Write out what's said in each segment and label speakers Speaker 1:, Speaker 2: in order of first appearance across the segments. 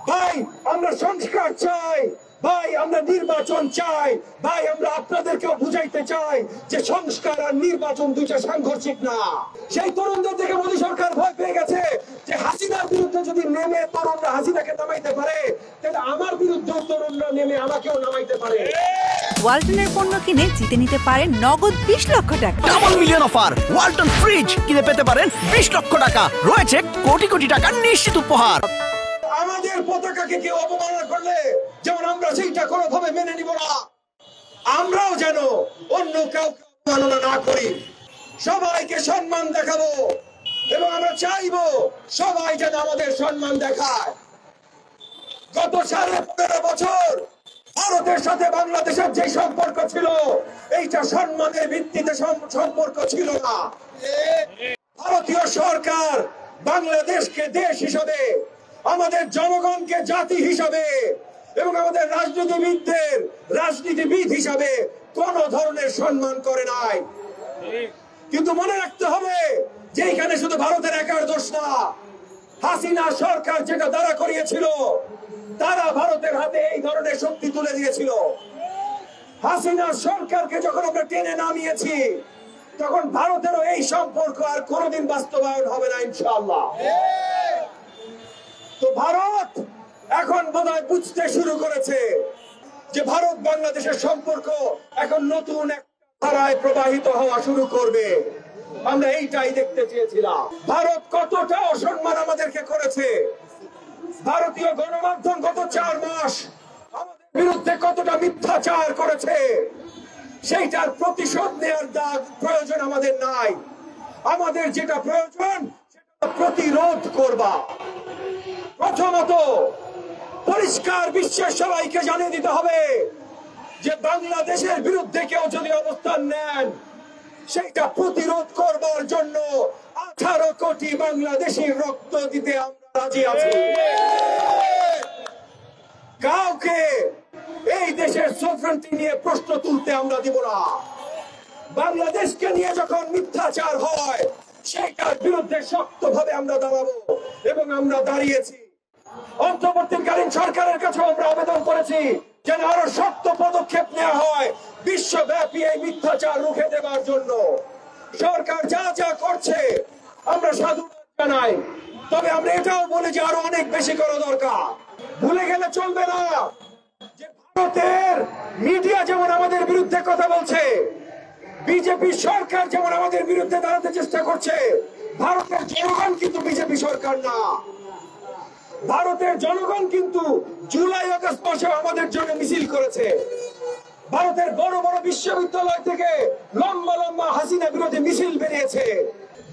Speaker 1: ভাই আমরা সংস্কার চাই, ভাই আমরা নির্বাচন চাই, ভাই আমরা আপনাদেরকেও বুঝাইতে চাই যে সংস্কার আর নির্বাচন দুইটা সাংঘর্ষিক না। সেই তরুণদের থেকে মোদী সরকার ভয় পেয়ে গেছে যে হাসিনার বিরুদ্ধে যদি নেমে তরুণরা হাসিনাকে নামাইতে পারে, তাহলে আমার বিরুদ্ধে তরুণরা নেমে আমাকেও নামাইতে পারে।
Speaker 2: ওয়ালটনের পণ্য কিনে জিতে নিতে পারেন নগদ 20 লক্ষ টাকা।
Speaker 3: Double million offer, Walton fridge কিনে পেতে পারেন 20 লক্ষ টাকা। রয়েছে কোটি কোটি টাকার নিশ্চিত উপহার।
Speaker 1: আমাদের পতাকাকে কেউ অবমাননা করলে যেমন আমরা সেইটা কোনোভাবে মেনে নিব না, আমরাও যেন অন্য কাউকে অবমাননা না করি, সবাইকে সম্মান দেখাবো এবং আমরা চাইবো সবাই যেন আমাদের সম্মান দেখায়। গত 15.5 বছর ভারতের সাথে বাংলাদেশের যে সম্পর্ক ছিল, এইটা সম্মানের ভিত্তিতে সম্পর্ক ছিল না। ভারতীয় সরকার বাংলাদেশকে দেশ হিসাবে, আমাদের জনগণকে জাতি হিসাবে এবং আমাদের রাজনীতিবিদ হিসাবে কোন ধরনের সম্মান করে নাই। কিন্তু মনে রাখতে হবে যে এখানে শুধু ভারতের একার দোষ না। হাসিনা সরকার যেটা দাঁড়া করিয়েছিল, তারা ভারতের হাতে এই ধরনের শক্তি তুলে দিয়েছিল। হাসিনা সরকারকে যখন আমরা টেনে নামিয়েছি, তখন ভারতেরও এই সম্পর্ক আর কোনোদিন বাস্তবায়ন হবে না ইনশাআল্লাহ। তো ভারত এখন বোধহয় বুঝতে শুরু করেছে যে ভারত বাংলাদেশের সম্পর্ক এখন নতুন এক ধারায় প্রবাহিত হওয়া শুরু করবে। আমরা এইটাই দেখতে চেয়েছিলাম। ভারত কতটা অসম্মান আমাদেরকে করেছে, ভারতীয় গণমাধ্যম গত 4 মাস আমাদের বিরুদ্ধে কতটা মিথ্যাচার করেছে, সেইটার প্রতিশোধ নেওয়ার প্রয়োজন আমাদের নাই। আমাদের যেটা প্রয়োজন সেটা প্রতিরোধ করবা। প্রথমত পরিষ্কার বিশ্বের সবাইকে জানিয়ে দিতে হবে যে বাংলাদেশের বিরুদ্ধে কেউ যদি অবস্থান নেন, সেটা প্রতিরোধ করবার জন্য 18 কোটি বাংলাদেশির রক্ত দিতে আমরা রাজি আছি। কাউকে এই দেশের সফরেন্টি নিয়ে প্রশ্ন তুলতে আমরা দিব না। বাংলাদেশকে নিয়ে যখন মিথ্যাচার হয়, সেটার বিরুদ্ধে শক্তভাবে আমরা দাঁড়াবো এবং আমরা দাঁড়িয়েছি। অন্তর্বর্তীকালীন সরকারের কাছে আমরা আবেদন করেছি যেন আরো শক্ত পদক্ষেপ নেওয়া হয় বিশ্বব্যাপী এই মিথ্যাচার রুখে দেওয়ার জন্য। সরকার যা যা করছে আমরা সাধুবাদ জানাই, তবে আমরা এটাও বলি যে আরো অনেক বেশি করা দরকার। ভুলে গেলে চলবে না যে ভারতের মিডিয়া যেমন আমাদের বিরুদ্ধে কথা বলছে, বিজেপি সরকার যেমন আমাদের বিরুদ্ধে দাঁড়াতে চেষ্টা করছে, ভারতের জনগণ কিন্তু বিজেপি সরকার না। ভারতের জনগণ কিন্তু জুলাই আগস্ট মাসে আমাদের জন্য মিছিল করেছে। ভারতের বড় বড় বিশ্ববিদ্যালয় থেকে লম্বা লম্বা হাসিনা বিরোধী মিছিল বেরিয়েছে।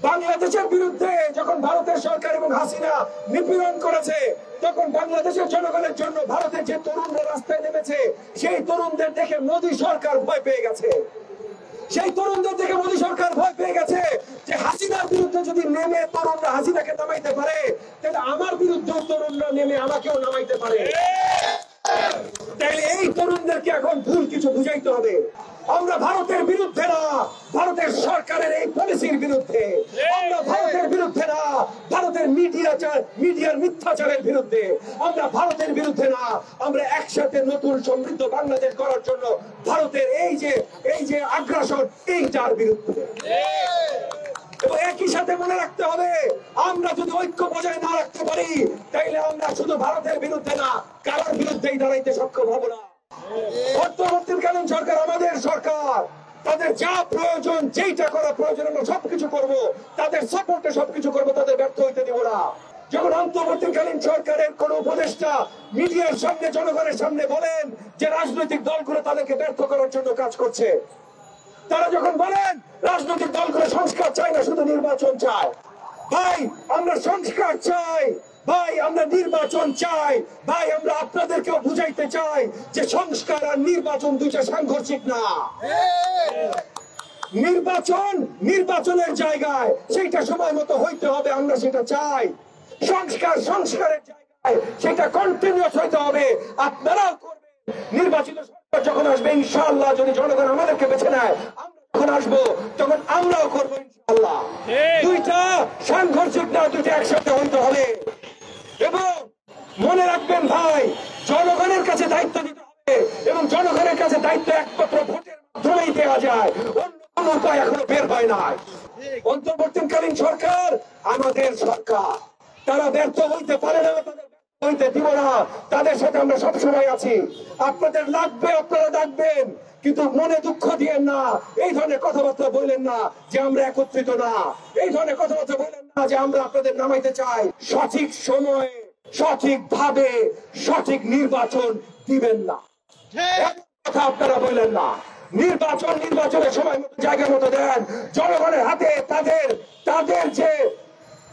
Speaker 1: বাংলাদেশের বিরুদ্ধে যখন ভারতের সরকার এবং হাসিনা নিপীড়ন করেছে, তখন বাংলাদেশের জনগণের জন্য ভারতের যে তরুণরা রাস্তায় নেমেছে, সেই তরুণদের দেখে মোদী সরকার ভয় পেয়ে গেছে। সেই তরুণদের দেখে মোদী সরকার ভয় পেয়ে গেছে যে হাসিনার বিরুদ্ধে যদি নেমে তরুণরা হাসিনাকে নামাইতে পারে, তাহলে আমার বিরুদ্ধে তরুণরা নেমে আমাকেও নামাইতে পারে। তাহলে এই তরুণদেরকে এখন ভুল কিছু বুঝাইতে হবে। আমরা ভারতের বিরুদ্ধে না, ভারতের সরকারের এই পলিসির বিরুদ্ধে। আমরা ভারতের বিরুদ্ধে না, ভারতের মিডিয়ার মিথ্যাচারের বিরুদ্ধে। আমরা ভারতের বিরুদ্ধে না, আমরা একসাথে নতুন সমৃদ্ধ বাংলাদেশ করার জন্য ভারতের এই যে আগ্রাসন, এইটার বিরুদ্ধে। এবং একই সাথে মনে রাখতে হবে, আমরা যদি ঐক্য বজায় না রাখতে পারি, তাইলে আমরা শুধু ভারতের বিরুদ্ধে না, কারোর বিরুদ্ধেই দাঁড়াইতে সক্ষম হব না। অন্তর্বর্তীকালীন সরকার আমাদের সরকার, তাদের যা প্রয়োজন, যেইটা করা প্রয়োজন আমরা সবকিছু করব, তাদের সাপোর্টে সবকিছু করব, তাদের ব্যর্থ হইতে দিব না। যখন অন্তর্বর্তীকালীন সরকারের কোন উপদেষ্টা মিডিয়ার সামনে, জনগণের সামনে বলেন যে রাজনৈতিক দলগুলো তাদেরকে ব্যর্থ করার জন্য কাজ করছে, তারা যখন বলেন রাজনৈতিক দলগুলো সংস্কার চায় না, শুধু নির্বাচন চায়, ভাই আমরা সংস্কার চাই, ভাই আমরা নির্বাচন চাই, ভাই আমরা আপনাদেরকেও বুঝাইতে চাই যে সংস্কার আর নির্বাচন দুইটা সাংঘর্ষিক না। নির্বাচনের জায়গায় সেইটা সময় মতো হইতে হবে, আমরা সেটা চাই। সংস্কারের জায়গায় সেটা কন্টিনিউয়াস হইতে হবে, আপনারাও করবেন। নির্বাচিত সরকার যখন আসবে ইনশাআল্লাহ, যদি জনগণ আমাদেরকে বেছে নেয়, আমরা যখন আসবো তখন আমরাও করবো ইনশাআল্লাহ। দুইটা সাংঘর্ষিক না, দুইটা একসাথে হইতে হবে। এবং মনে রাখবেন ভাই, জনগণের কাছে দায়িত্ব দিতে হবে এবং জনগণের কাছে দায়িত্ব একমাত্র ভোটের মাধ্যমেই দেওয়া যায়, অন্য কোনো উপায় এখনো বের হয় নাই। অন্তর্বর্তীকালীন সরকার আমাদের সরকার, তারা ব্যর্থ হইতে পারে না, তাদের ব্যর্থ হইতে দিব না, তাদের সাথে আমরা সবসময় আছি। আপনাদের লাগবে আপনারা ডাকবেন, কিন্তু মনে দুঃখ দিয়েন না, এই ধরনের কথাবার্তা বললেন না যে আমরা একত্রিত না, এই ধরনের কথাবার্তা বললেন না যে আমরা আপনাদের নামাইতে চাই। সঠিক সময়ে সঠিকভাবে সঠিক নির্বাচন দিবেন না, কথা আপনারা বললেন না। নির্বাচনের সময় মতো জায়গা মতো দেন, জনগণের হাতে তাদের যে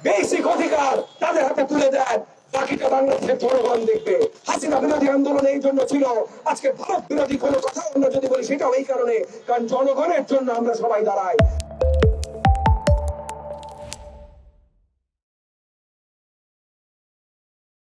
Speaker 1: বেসিক অধিকার তাদের হাতে তুলে দেন, বাকিটা বাংলাদেশের জনগণ দেখবে। হাসিনা বিরোধী আন্দোলন এই জন্য ছিল, আজকে ভারত বিরোধী কোনো কথা আমরা যদি বলি সেটাও এই কারণে, কারণ জনগণের জন্য আমরা সবাই দাঁড়াই।